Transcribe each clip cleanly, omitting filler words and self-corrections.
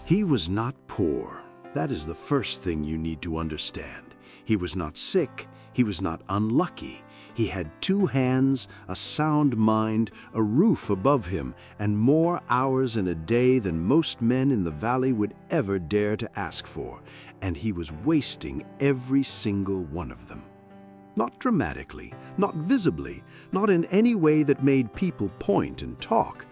He was not poor. That is the first thing you need to understand. He was not sick. He was not unlucky. He had 2 hands, a sound mind, a roof above him, and more hours in a day than most men in the valley would ever dare to ask for, and he was wasting every single one of them. Not dramatically, not visibly, not in any way that made people point and talk.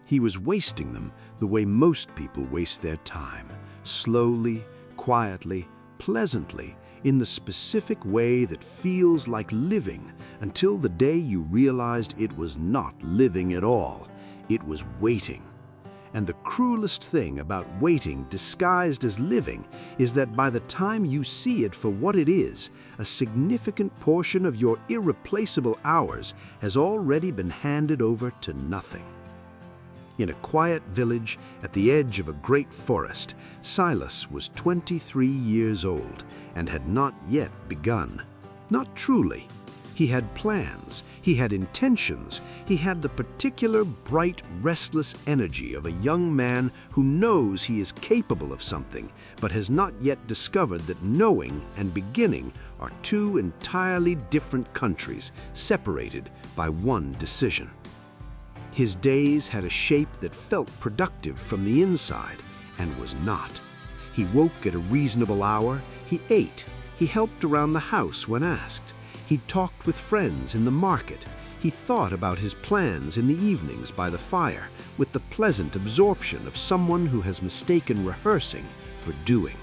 He was wasting them the way most people waste their time, slowly, quietly, pleasantly, in the specific way that feels like living, until the day you realized it was not living at all. It was waiting. And the cruelest thing about waiting disguised as living is that by the time you see it for what it is, a significant portion of your irreplaceable hours has already been handed over to nothing. In a quiet village at the edge of a great forest, Silas was 23 years old and had not yet begun. Not truly. He had plans, he had intentions, he had the particular bright, restless energy of a young man who knows he is capable of something, but has not yet discovered that knowing and beginning are 2 entirely different countries, separated by one decision. His days had a shape that felt productive from the inside and was not. He woke at a reasonable hour, he ate, he helped around the house when asked, he talked with friends in the market, he thought about his plans in the evenings by the fire with the pleasant absorption of someone who has mistaken rehearsing for doing.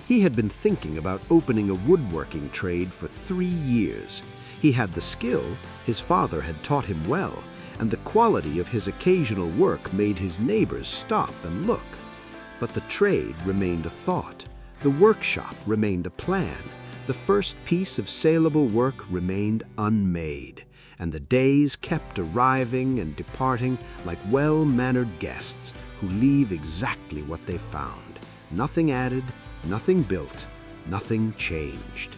He had been thinking about opening a woodworking trade for 3 years. He had the skill, his father had taught him well, and the quality of his occasional work made his neighbors stop and look. But the trade remained a thought. The workshop remained a plan. The first piece of saleable work remained unmade, and the days kept arriving and departing like well-mannered guests who leave exactly what they found. Nothing added, nothing built, nothing changed.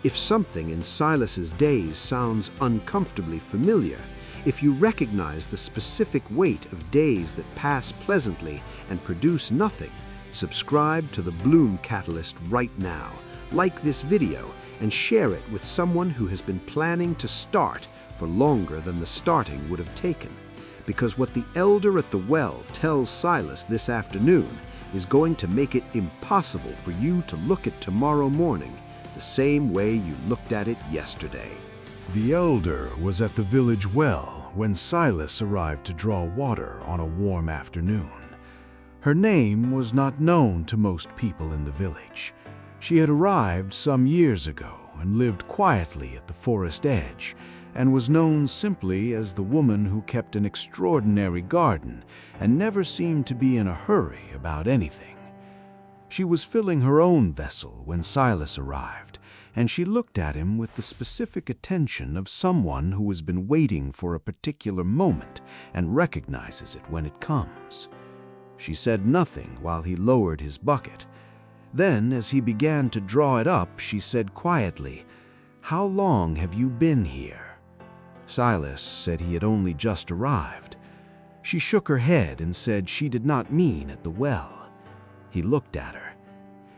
If something in Silas's days sounds uncomfortably familiar, if you recognize the specific weight of days that pass pleasantly and produce nothing, subscribe to the Bloom Catalyst right now, like this video, and share it with someone who has been planning to start for longer than the starting would have taken. Because what the elder at the well tells Silas this afternoon is going to make it impossible for you to look at tomorrow morning the same way you looked at it yesterday. The elder was at the village well when Silas arrived to draw water on a warm afternoon. Her name was not known to most people in the village. She had arrived some years ago and lived quietly at the forest edge, and was known simply as the woman who kept an extraordinary garden and never seemed to be in a hurry about anything. She was filling her own vessel when Silas arrived, and she looked at him with the specific attention of someone who has been waiting for a particular moment and recognizes it when it comes. She said nothing while he lowered his bucket. Then, as he began to draw it up, she said quietly, "How long have you been here?" Silas said he had only just arrived. She shook her head and said she did not mean at the well. He looked at her.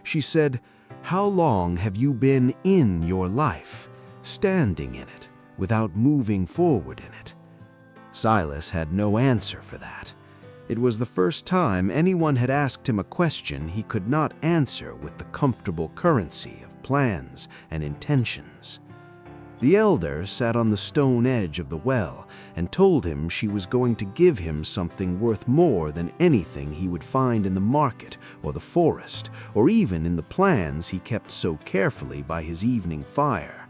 She said, "How long have you been in your life, standing in it, without moving forward in it?" Silas had no answer for that. It was the first time anyone had asked him a question he could not answer with the comfortable currency of plans and intentions. The elder sat on the stone edge of the well and told him she was going to give him something worth more than anything he would find in the market or the forest, or even in the plans he kept so carefully by his evening fire.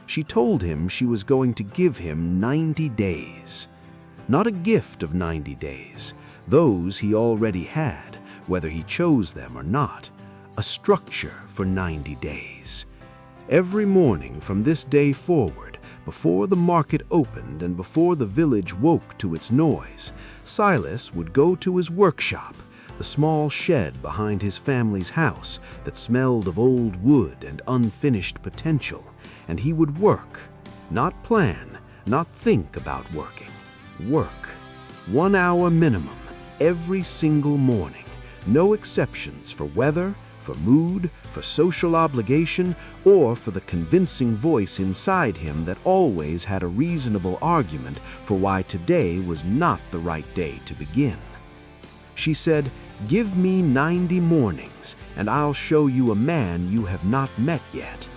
She told him she was going to give him 90 days. Not a gift of 90 days. Those he already had, whether he chose them or not. A structure for 90 days. Every morning from this day forward, before the market opened and before the village woke to its noise, Silas would go to his workshop, the small shed behind his family's house that smelled of old wood and unfinished potential, and he would work, not plan, not think about working. Work. 1 hour minimum, every single morning, No exceptions for weather, for mood, for social obligation, or for the convincing voice inside him that always had a reasonable argument for why today was not the right day to begin. She said, "Give me 90 mornings, and I'll show you a man you have not met yet."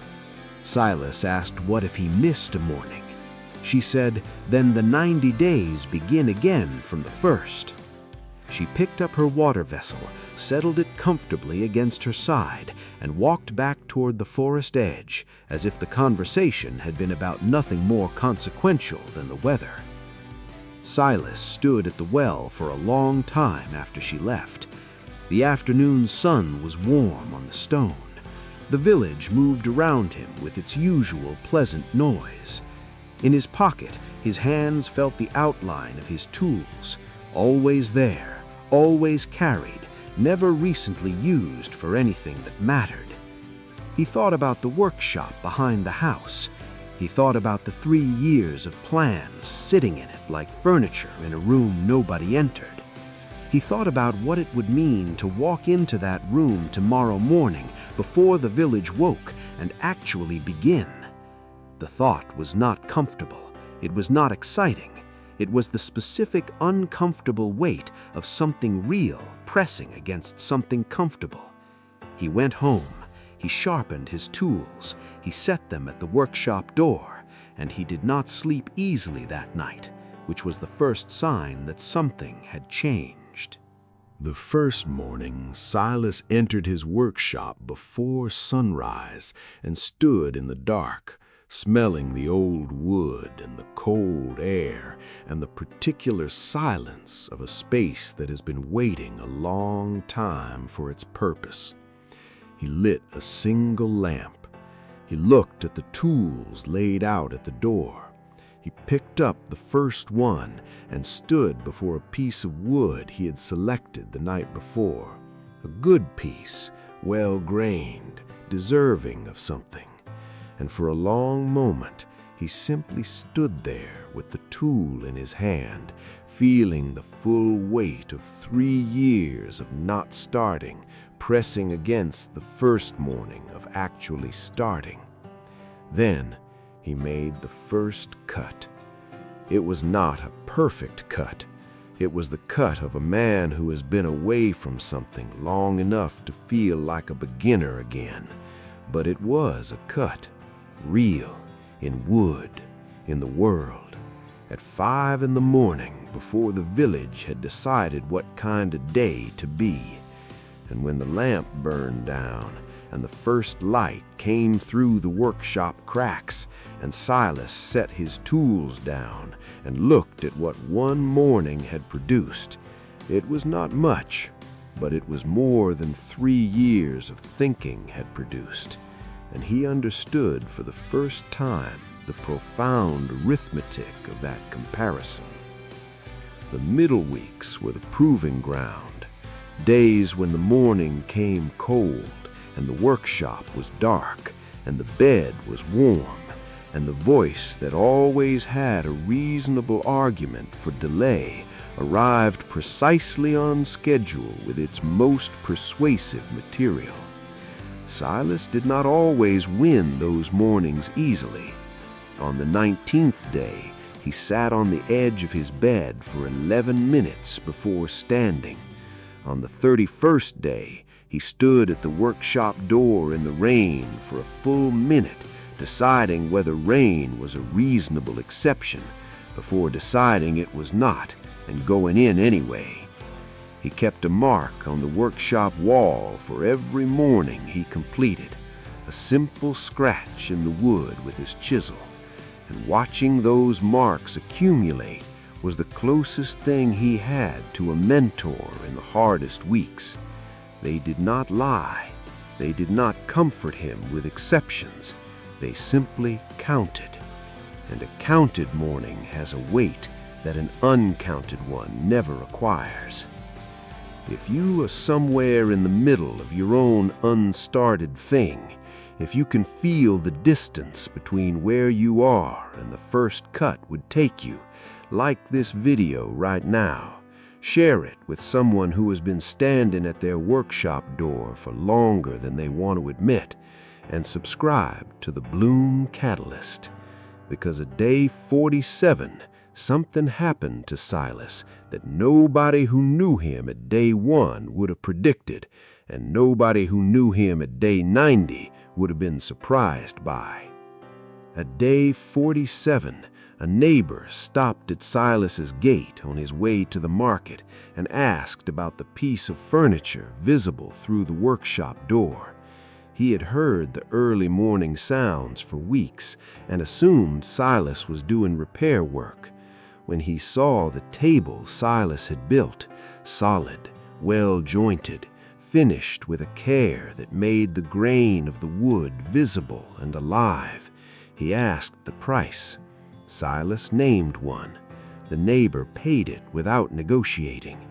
Silas asked what if he missed a morning. She said, "Then the 90 days begin again from the first." She picked up her water vessel, settled it comfortably against her side, and walked back toward the forest edge, as if the conversation had been about nothing more consequential than the weather. Silas stood at the well for a long time after she left. The afternoon sun was warm on the stone. The village moved around him with its usual pleasant noise. In his pocket, his hands felt the outline of his tools, always there, always carried, never recently used for anything that mattered. He thought about the workshop behind the house. He thought about the 3 years of plans sitting in it like furniture in a room nobody entered. He thought about what it would mean to walk into that room tomorrow morning before the village woke and actually begin. The thought was not comfortable. It was not exciting. It was the specific uncomfortable weight of something real pressing against something comfortable. He went home. He sharpened his tools. He set them at the workshop door, and he did not sleep easily that night, which was the first sign that something had changed. The first morning, Silas entered his workshop before sunrise and stood in the dark, smelling the old wood and the cold air and the particular silence of a space that has been waiting a long time for its purpose. He lit a single lamp. He looked at the tools laid out at the door. He picked up the first one and stood before a piece of wood he had selected the night before. A good piece, well-grained, deserving of something. And for a long moment, he simply stood there with the tool in his hand, feeling the full weight of 3 years of not starting, pressing against the first morning of actually starting. Then he made the first cut. It was not a perfect cut. It was the cut of a man who has been away from something long enough to feel like a beginner again. But it was a cut. Real, in wood, in the world, at 5 in the morning before the village had decided what kind of day to be. And when the lamp burned down and the first light came through the workshop cracks and Silas set his tools down and looked at what one morning had produced, it was not much, but it was more than 3 years of thinking had produced. And he understood for the first time the profound arithmetic of that comparison. The middle weeks were the proving ground, days when the morning came cold and the workshop was dark and the bed was warm and the voice that always had a reasonable argument for delay arrived precisely on schedule with its most persuasive material. Silas did not always win those mornings easily. On the 19th day, he sat on the edge of his bed for 11 minutes before standing. On the 31st day, he stood at the workshop door in the rain for a full minute, deciding whether rain was a reasonable exception, before deciding it was not and going in anyway. He kept a mark on the workshop wall for every morning he completed, a simple scratch in the wood with his chisel, and watching those marks accumulate was the closest thing he had to a mentor in the hardest weeks. They did not lie. They did not comfort him with exceptions. They simply counted. And a counted morning has a weight that an uncounted one never acquires. If you are somewhere in the middle of your own unstarted thing, if you can feel the distance between where you are and the first cut would take you, like this video right now, Share it with someone who has been standing at their workshop door for longer than they want to admit, and subscribe to the Bloom Catalyst. Because at day 47, something happened to Silas that nobody who knew him at day 1 would have predicted, and nobody who knew him at day 90 would have been surprised by. At day 47, a neighbor stopped at Silas's gate on his way to the market and asked about the piece of furniture visible through the workshop door. He had heard the early morning sounds for weeks and assumed Silas was doing repair work. When he saw the table Silas had built, solid, well-jointed, finished with a care that made the grain of the wood visible and alive, he asked the price. Silas named one. The neighbor paid it without negotiating.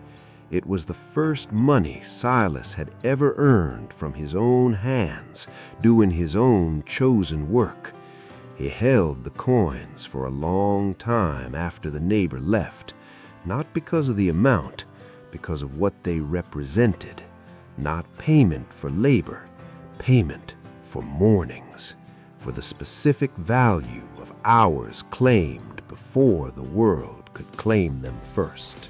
It was the first money Silas had ever earned from his own hands, doing his own chosen work. He held the coins for a long time after the neighbor left, not because of the amount, because of what they represented. Not payment for labor, payment for mornings, for the specific value of hours claimed before the world could claim them first.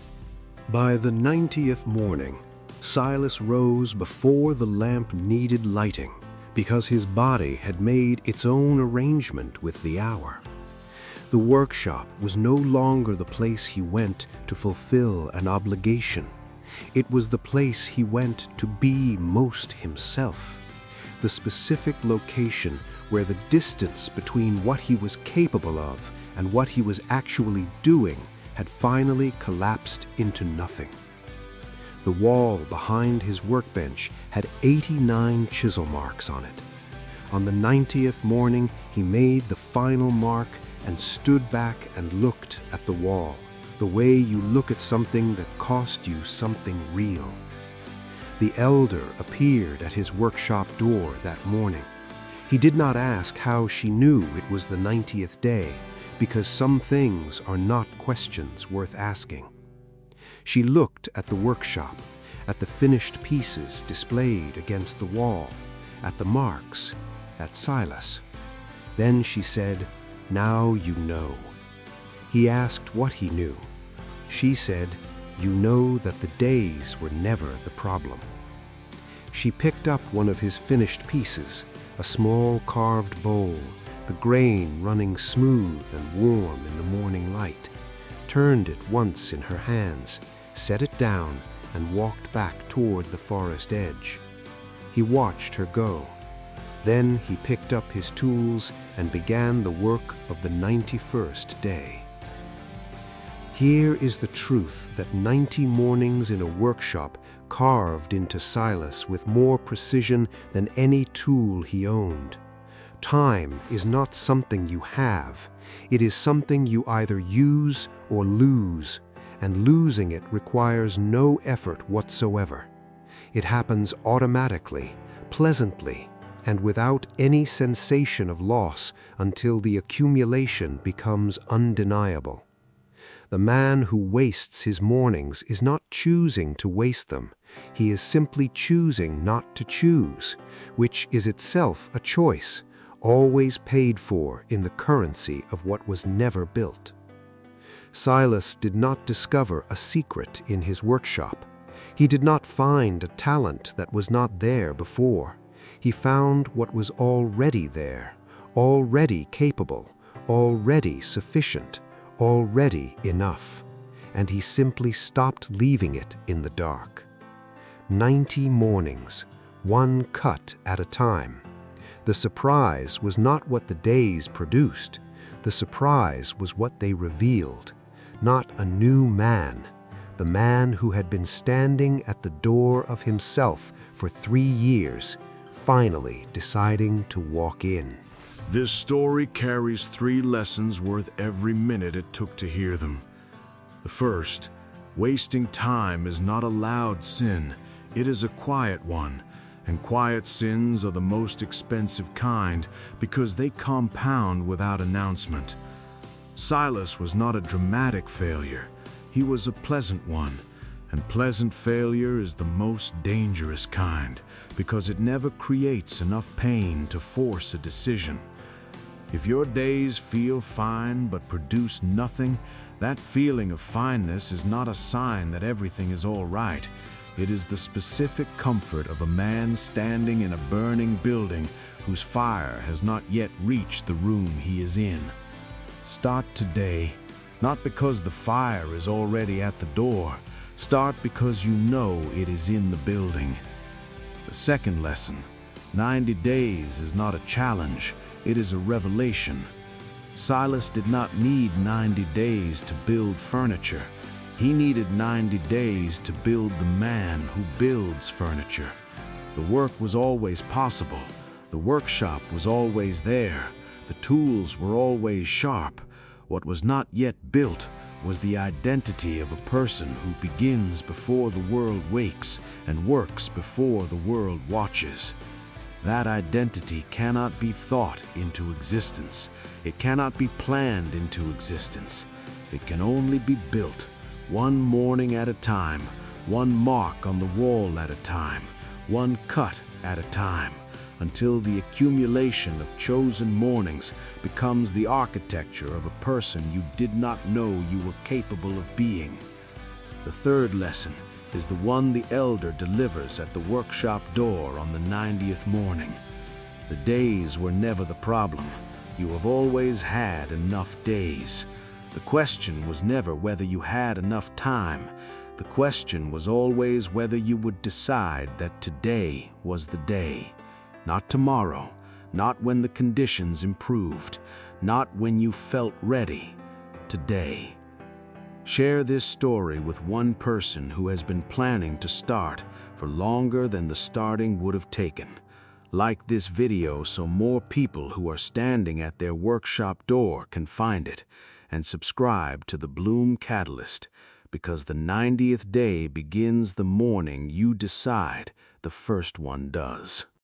By the 90th morning, Silas rose before the lamp needed lighting because his body had made its own arrangement with the hour. The workshop was no longer the place he went to fulfill an obligation. It was the place he went to be most himself, the specific location where the distance between what he was capable of and what he was actually doing had finally collapsed into nothing. The wall behind his workbench had 89 chisel marks on it. On the 90th morning, he made the final mark and stood back and looked at the wall, the way you look at something that cost you something real. The elder appeared at his workshop door that morning. He did not ask how she knew it was the 90th day, because some things are not questions worth asking. She looked at the workshop, at the finished pieces displayed against the wall, at the marks, at Silas. Then she said, "Now you know." He asked what he knew. She said, "You know that the days were never the problem." She picked up one of his finished pieces, a small carved bowl, the grain running smooth and warm in the morning light, turned it once in her hands, set it down, and walked back toward the forest edge. He watched her go. Then he picked up his tools and began the work of the 91st day. Here is the truth that 90 mornings in a workshop carved into Silas with more precision than any tool he owned. Time is not something you have. It is something you either use or lose, and losing it requires no effort whatsoever. It happens automatically, pleasantly, and without any sensation of loss until the accumulation becomes undeniable. The man who wastes his mornings is not choosing to waste them. He is simply choosing not to choose, which is itself a choice, always paid for in the currency of what was never built. Silas did not discover a secret in his workshop. He did not find a talent that was not there before. He found what was already there, already capable, already sufficient, already enough, and he simply stopped leaving it in the dark. 90 mornings, one cut at a time. The surprise was not what the days produced. The surprise was what they revealed. Not a new man, the man who had been standing at the door of himself for 3 years, finally deciding to walk in. This story carries 3 lessons worth every minute it took to hear them. The first, wasting time is not a loud sin, it is a quiet one, and quiet sins are the most expensive kind because they compound without announcement. Silas was not a dramatic failure, he was a pleasant one, And pleasant failure is the most dangerous kind because it never creates enough pain to force a decision. If your days feel fine but produce nothing, that feeling of fineness is not a sign that everything is all right. It is the specific comfort of a man standing in a burning building whose fire has not yet reached the room he is in. Start today, not because the fire is already at the door. Start because you know it is in the building. The second lesson: 90 days is not a challenge, it is a revelation. Silas did not need 90 days to build furniture. He needed 90 days to build the man who builds furniture. The work was always possible. The workshop was always there. The tools were always sharp. What was not yet built was the identity of a person who begins before the world wakes and works before the world watches. That identity cannot be thought into existence. It cannot be planned into existence. It can only be built, one morning at a time, one mark on the wall at a time, one cut at a time, until the accumulation of chosen mornings becomes the architecture of a person you did not know you were capable of being. The third lesson is the one the elder delivers at the workshop door on the 90th morning. The days were never the problem. You have always had enough days. The question was never whether you had enough time. The question was always whether you would decide that today was the day. Not tomorrow, not when the conditions improved, not when you felt ready. Today. Share this story with one person who has been planning to start for longer than the starting would have taken. Like this video so more people who are standing at their workshop door can find it, and subscribe to the Bloom Catalyst, because the 90th day begins the morning you decide the first one does.